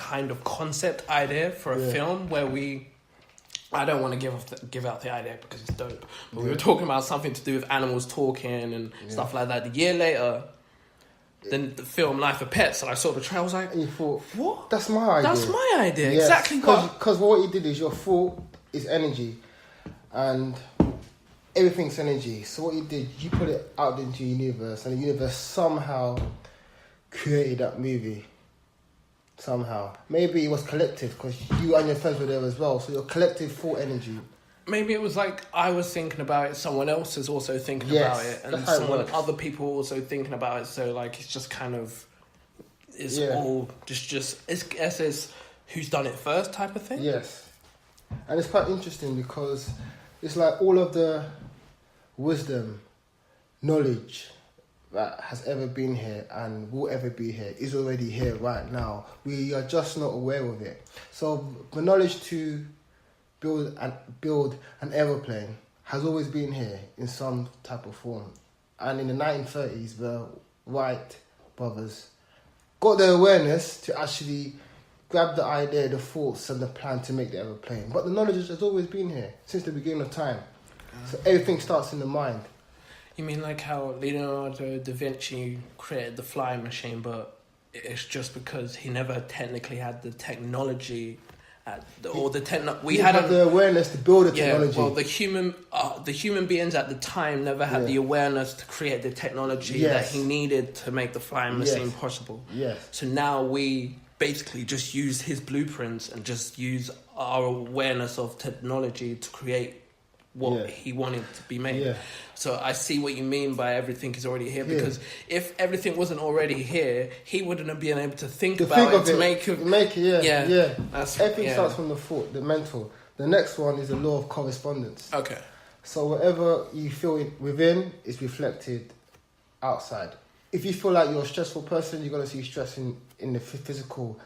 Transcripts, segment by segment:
kind of concept idea for a film where I don't want to give out the idea because it's dope. But we were talking about something to do with animals talking and stuff like that. A year later, then the film Life of Pets, and I saw the trailer, I was like, And you thought, what? That's my idea. That's my idea. Yes, Exactly what? Because what you did is your thought is energy. And everything's energy. So what you did, you put it out into the universe, and the universe somehow created that movie. Somehow. Maybe it was collective, because you and your friends were there as well. So your collective thought energy. Maybe it was like I was thinking about it, someone else is also thinking about it, and other people also thinking about it. So like it's just kind of, it's all just it's who's done it first type of thing. Yes. And it's quite interesting because it's like all of the wisdom, knowledge that has ever been here and will ever be here is already here right now. We are just not aware of it. So the knowledge to build an aeroplane has always been here in some type of form. And in the 1930s, the Wright brothers got the awareness to actually grab the idea, the thoughts and the plan to make the aeroplane. But the knowledge has always been here since the beginning of time. So everything starts in the mind. You mean like how Leonardo da Vinci created the flying machine, but it's just because he never technically had the technology we had the awareness to build the technology. Yeah, well, the human beings at the time never had the awareness to create the technology that he needed to make the flying machine possible. Yes. So now we basically just use his blueprints and just use our awareness of technology to create what he wanted to be made. Yeah. So I see what you mean by everything is already here, because if everything wasn't already here, he wouldn't have been able to think about it to make it. Everything starts from the thought, the mental. The next one is the law of correspondence. Okay. So whatever you feel within is reflected outside. If you feel like you're a stressful person, you're going to see stress in the physical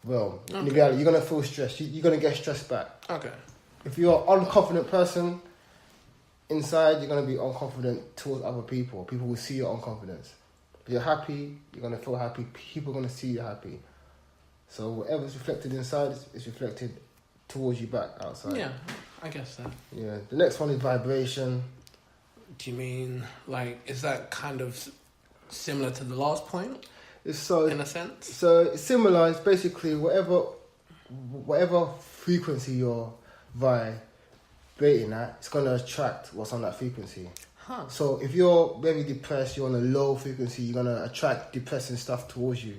realm. Okay. In reality, you're going to feel stressed. You're going to get stressed back. Okay. If you're an unconfident person, inside you're going to be unconfident towards other people. People will see your unconfidence. If you're happy, you're going to feel happy. People are going to see you happy. So whatever's reflected inside is reflected towards you back outside. Yeah, I guess so. Yeah. The next one is vibration. Do you mean, like, is that kind of similar to the last point? It's so, in a sense? So it's similar. It's basically whatever frequency you're vibrating at, it's going to attract what's on that frequency. Huh. So if you're very depressed, you're on a low frequency, you're going to attract depressing stuff towards you.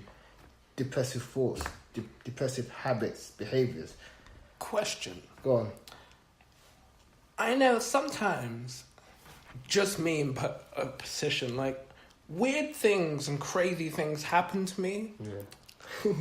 Depressive thoughts, depressive habits, behaviours. Question. Go on. I know sometimes, just me in a position, like, weird things and crazy things happen to me. Yeah.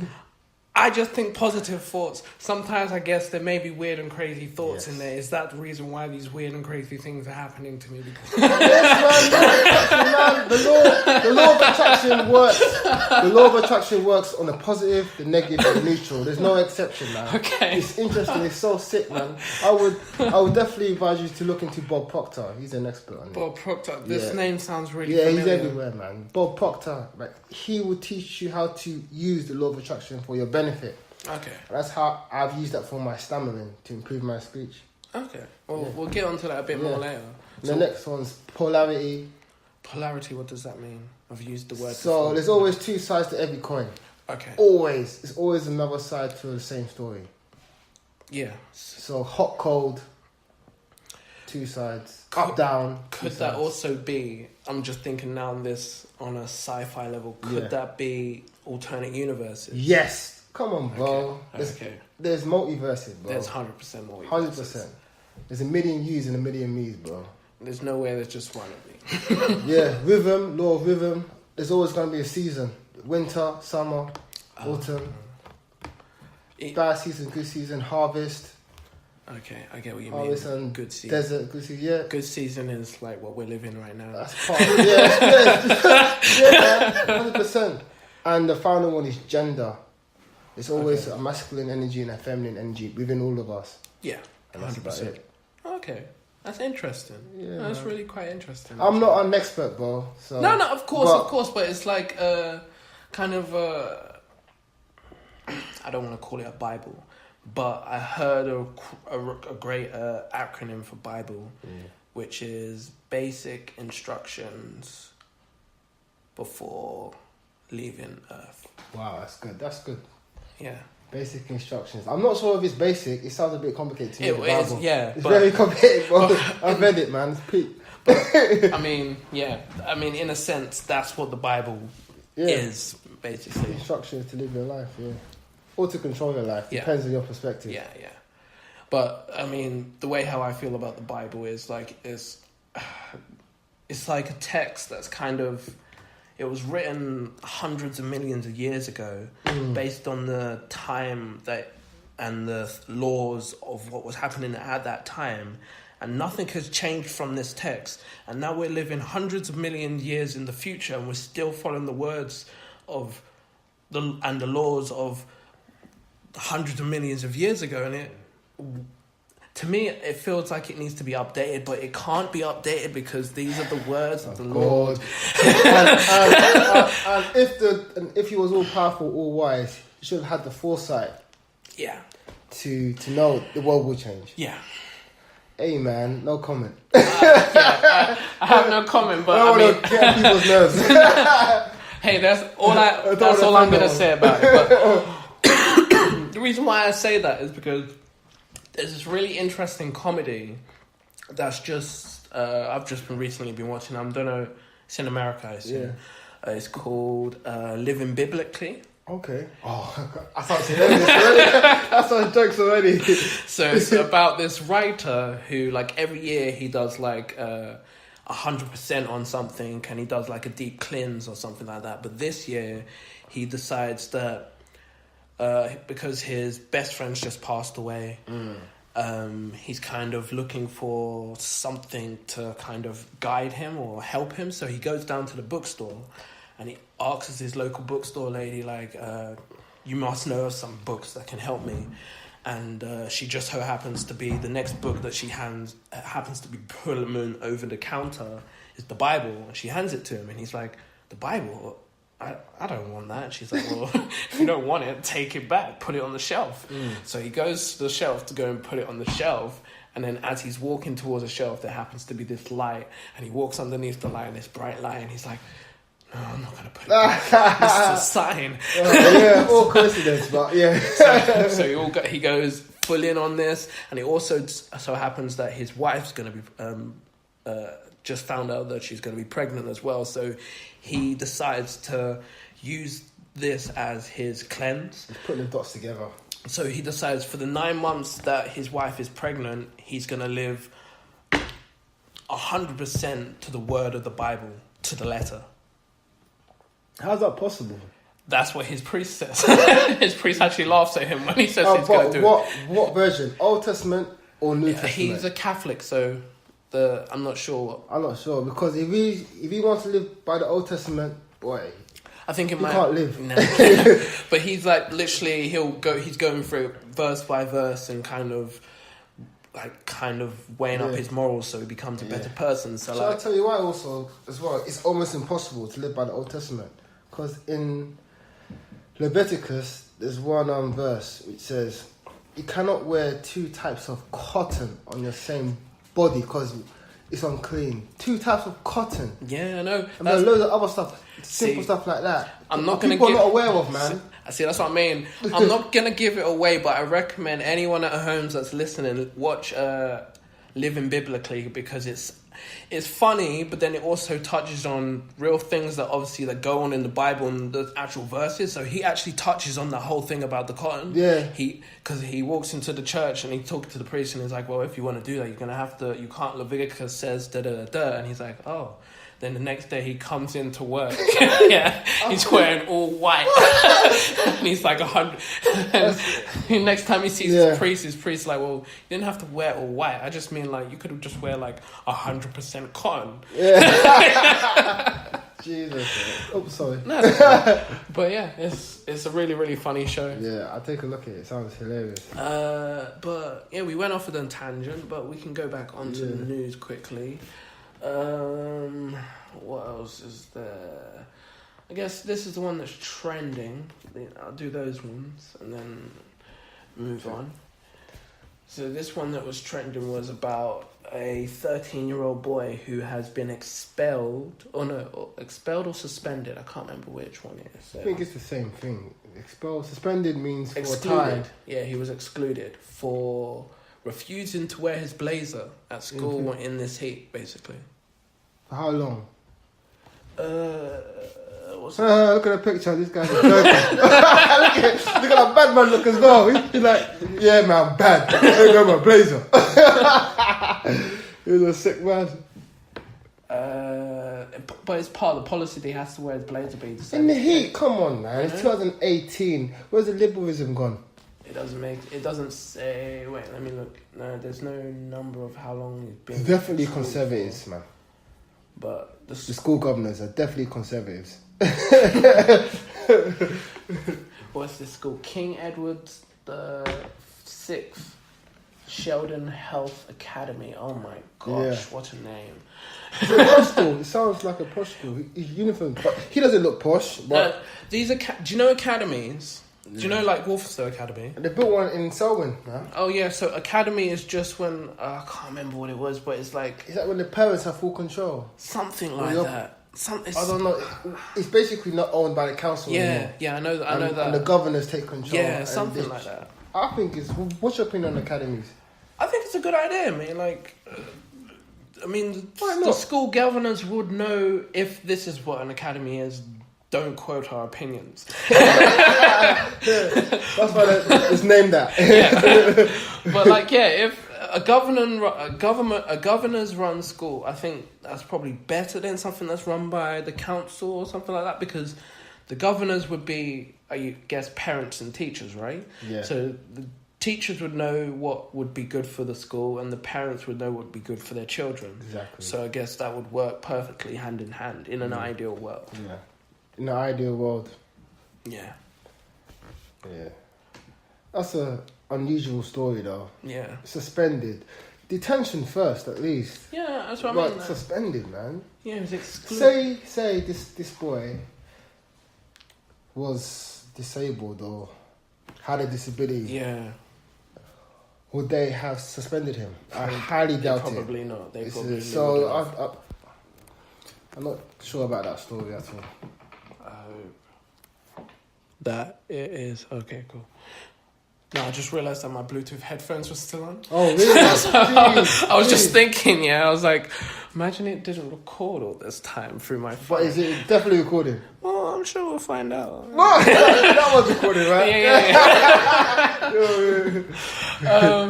I just think positive thoughts. Sometimes I guess there may be weird and crazy thoughts in there. Is that the reason why these weird and crazy things are happening to me? Yes, man. The law of attraction works. The law of attraction works on the positive, the negative, and the neutral. There's no exception, man. Okay. It's interesting. It's so sick, man. I would definitely advise you to look into Bob Proctor. He's an expert on it. Bob Proctor. This name sounds really familiar. He's everywhere, man. Bob Proctor. Like, he will teach you how to use the law of attraction for your benefit. Okay. That's how I've used that for my stammering to improve my speech. Okay. Well, we'll get onto that a bit more later. The next one's polarity. Polarity, what does that mean? I've used the word before. There's always two sides to every coin. Okay. Always. It's always another side to the same story. Yeah. So hot, cold, two sides. Up, down. Could that also be, I'm just thinking now on this on a sci-fi level, could that be alternate universes? Yes. Come on, bro. Okay. There's multiverses, bro. There's 100% multiverses. 100%. There's a million yous and a million me's, bro. There's no way there's just one of me. Yeah, rhythm, law of rhythm. There's always going to be a season. Winter, summer, autumn. Bad season, good season, harvest. Okay, I get what you harvest mean. And good season. Desert, good season, yeah. Good season is like what we're living right now. That's part of it, yeah, 100%. And the final one is gender. It's always a masculine energy and a feminine energy within all of us. Yeah, and that's 100%. About it. Okay, that's interesting. Yeah, that's really quite interesting. I'm not an expert, bro. So. No, of course, but it's like kind of I don't want to call it a Bible, but I heard a great acronym for Bible, which is basic instructions before leaving Earth. Wow, that's good. That's good. Yeah. Basic instructions. I'm not sure if it's basic. It sounds a bit complicated to me. It is, yeah. It's very complicated, bro. I've read it, man. It's peak. But, I mean, in a sense, that's what the Bible is, basically. Instructions to live your life, or to control your life. Depends on your perspective. Yeah. But, I mean, the way how I feel about the Bible is, like, it's like a text that's kind of... It was written hundreds of millions of years ago based on the time that and the laws of what was happening at that time. And nothing has changed from this text. And now we're living hundreds of million years in the future and we're still following the words of the laws of hundreds of millions of years ago. And to me, it feels like it needs to be updated, but it can't be updated because these are the words of the Lord. and if he was all powerful, all wise, he should have had the foresight. Yeah. To know the world will change. Yeah. Hey man, no comment. I have no comment, but I want to get people's nerves. Hey, that's all I'm gonna say about it. But the reason why I say that is because there's this really interesting comedy that's just I've just recently been watching. I don't know, it's in America, I assume. Yeah. It's called Living Biblically. Okay. Oh, I started saying this already. I started jokes already. So it's about this writer who, like, every year he does like 100% on something, and he does like a deep cleanse or something like that. But this year he decides that because his best friend's just passed away, he's kind of looking for something to kind of guide him or help him. So he goes down to the bookstore and he asks his local bookstore lady, like, you must know of some books that can help me. And she just so happens to be, the next book that she hands, happens to be pulling over the counter, is the Bible. And she hands it to him and he's like, the Bible? I don't want that. And she's like, well, if you don't want it, take it back, put it on the shelf. So he goes to the shelf to go and put it on the shelf. And then as he's walking towards the shelf, there happens to be this light. And he walks underneath the light, this bright light. And he's like, no, I'm not going to put it back. This is a sign. All coincidence, but yeah. So he goes full in on this. And it also so happens that his wife's going to be... just found out that she's going to be pregnant as well. So he decides to use this as his cleanse. He's putting the dots together. So he decides for the 9 months that his wife is pregnant, he's going to live 100% to the word of the Bible, to the letter. How's that possible? That's what his priest says. His priest actually laughs at him when he says he's going to do it. What version? Old Testament or New Testament? He's a Catholic, so... I'm not sure. I'm not sure because if he wants to live by the Old Testament, boy, I think he can't live. No. But he's like literally he's going through verse by verse and kind of weighing up his morals so he becomes a better person. So I'll tell you why also as well. It's almost impossible to live by the Old Testament because in Leviticus there's one verse which says you cannot wear two types of cotton on your same body because it's unclean. Two types of cotton. Yeah, I know. And there's loads of other stuff, simple stuff like that. People are not aware of, man. See, that's what I mean. I'm not gonna give it away, but I recommend anyone at home that's listening watch Living Biblically because it's funny, but then it also touches on real things that obviously that go on in the Bible and the actual verses. So he actually touches on the whole thing about the cotton. Yeah. Because he walks into the church and he talks to the priest and he's like, well, if you want to do that, you're going to have to, you can't, Leviticus says da-da-da-da. And he's like, oh. Then the next day he comes into work. He's wearing all white. And he's like 100. And next time he sees his priest like, well, you didn't have to wear all white. I just mean like, you could have just wear like 100% cotton. Yeah. Jesus. Oh, sorry. No, but yeah, it's a really, really funny show. Yeah, I'll take a look at it. It sounds hilarious. But yeah, we went off on a tangent, but we can go back onto the news quickly. What else is there? I guess this is the one that's trending. I'll do those ones and then move on. So this one that was trending was about a 13-year-old boy who has been expelled or suspended. I can't remember which one it is. I think it's the same thing. Suspended means for Excluded. tied. Yeah, he was excluded for refusing to wear his blazer at school in this heat, basically. For how long? What's Look at the picture. This guy's look at that bad man look as well. He's like, yeah, man, I'm bad. I ain't got my blazer. He was a sick man. But it's part of the policy that he has to wear his blazer. In the heat, come on, man. It's 2018. Where's the liberalism gone? It doesn't say. Wait, let me look. No, there's no number of how long he's been. It's definitely conservatives, man. But the school governors are definitely conservatives. What's this school? King Edward VI Sheldon Health Academy. Oh my gosh, what a name! It's a posh school. It sounds like a posh school. His uniform, but he doesn't look posh. But these are. Do you know academies? Do you know like Walthamstow Academy? They built one in Selwyn, man. Oh yeah, so academy is just when I can't remember what it was, but it's like. Is that when the parents have full control? Something like that. I don't know. It's basically not owned by the council anymore. Yeah, I know that. And the governors take control. Yeah, something like that. I think it's. What's your opinion on academies? I think it's a good idea, man. The school governors would know if this is what an academy is. Don't quote our opinions. That's why it's named that. But if a governor's run school, I think that's probably better than something that's run by the council or something like that, because the governors would be, I guess, parents and teachers, right? Yeah. So the teachers would know what would be good for the school, and the parents would know what would be good for their children. Exactly. So I guess that would work perfectly hand in hand in an ideal world. Yeah. In the ideal world. Yeah. Yeah. That's a unusual story, though. Yeah. Suspended. Detention first, at least. Yeah, that's what I mean. Suspended, man. Yeah, it was excluded. Say this boy was disabled or had a disability. Yeah. Would they have suspended him? I highly doubt it. Probably not. I'm not sure about that story at all. I hope that it is. Okay, cool. No, I just realised that my Bluetooth headphones were still on. Oh, really? I was just thinking, I was like, imagine it didn't record all this time through my phone. But is it definitely recording? Well, I'm sure we'll find out. What? That was recording, right? Yeah.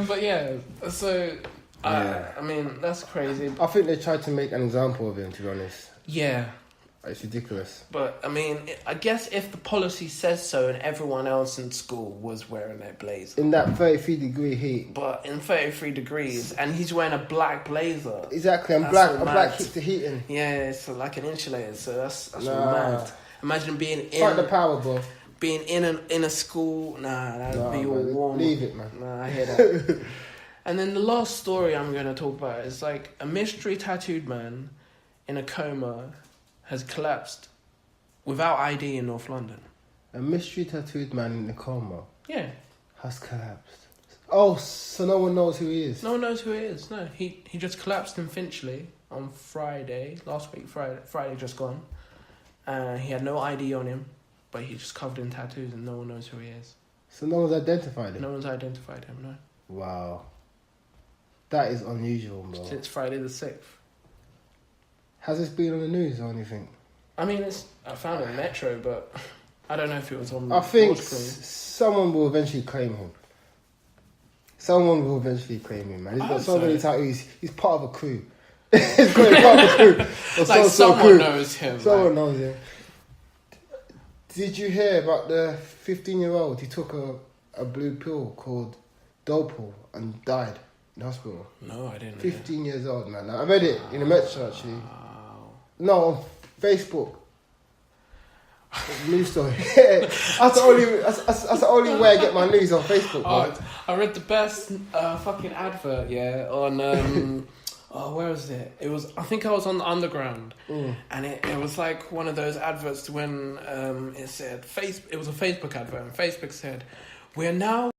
But yeah, so, I mean, that's crazy. I think they tried to make an example of him, to be honest. Yeah. It's ridiculous. But, I mean, I guess if the policy says so and everyone else in school was wearing their blazer. In that 33-degree heat. But in 33 degrees, and he's wearing a black blazer. Exactly, and black keeps the heat in. Yeah, it's like an insulator, so that's mad. Imagine being in... Fight the power, bro. Being in a school, that'd be all warm. Leave it, man. Nah, I hear that. And then the last story I'm going to talk about is like a mystery tattooed man in a coma has collapsed without ID in North London. A mystery tattooed man in a coma? Yeah. Has collapsed. Oh, so no one knows who he is? No one knows who he is, no. He just collapsed in Finchley on Friday, last week, Friday just gone. He had no ID on him, but he's just covered in tattoos and no one knows who he is. So no one's identified him? No one's identified him, no. Wow. That is unusual, bro. Since Friday the 6th. Has this been on the news or anything? I mean, I found it in Metro, but I don't know if it was on. I think someone will eventually claim him. Someone will eventually claim him, man. He's got so many tattoos. He's part of a crew. He's got part of a crew. Like someone knows him. Someone knows him. Did you hear about the 15-year-old? He took a blue pill called Dopal and died in hospital. No, I didn't. 15 years old, man. I read it in the Metro, actually. No, on Facebook. News story. That's the only way I get my news on Facebook. I read the best fucking advert, on where was it? I think I was on the Underground, and it was like one of those adverts when it said it was a Facebook advert, and Facebook said, "We're now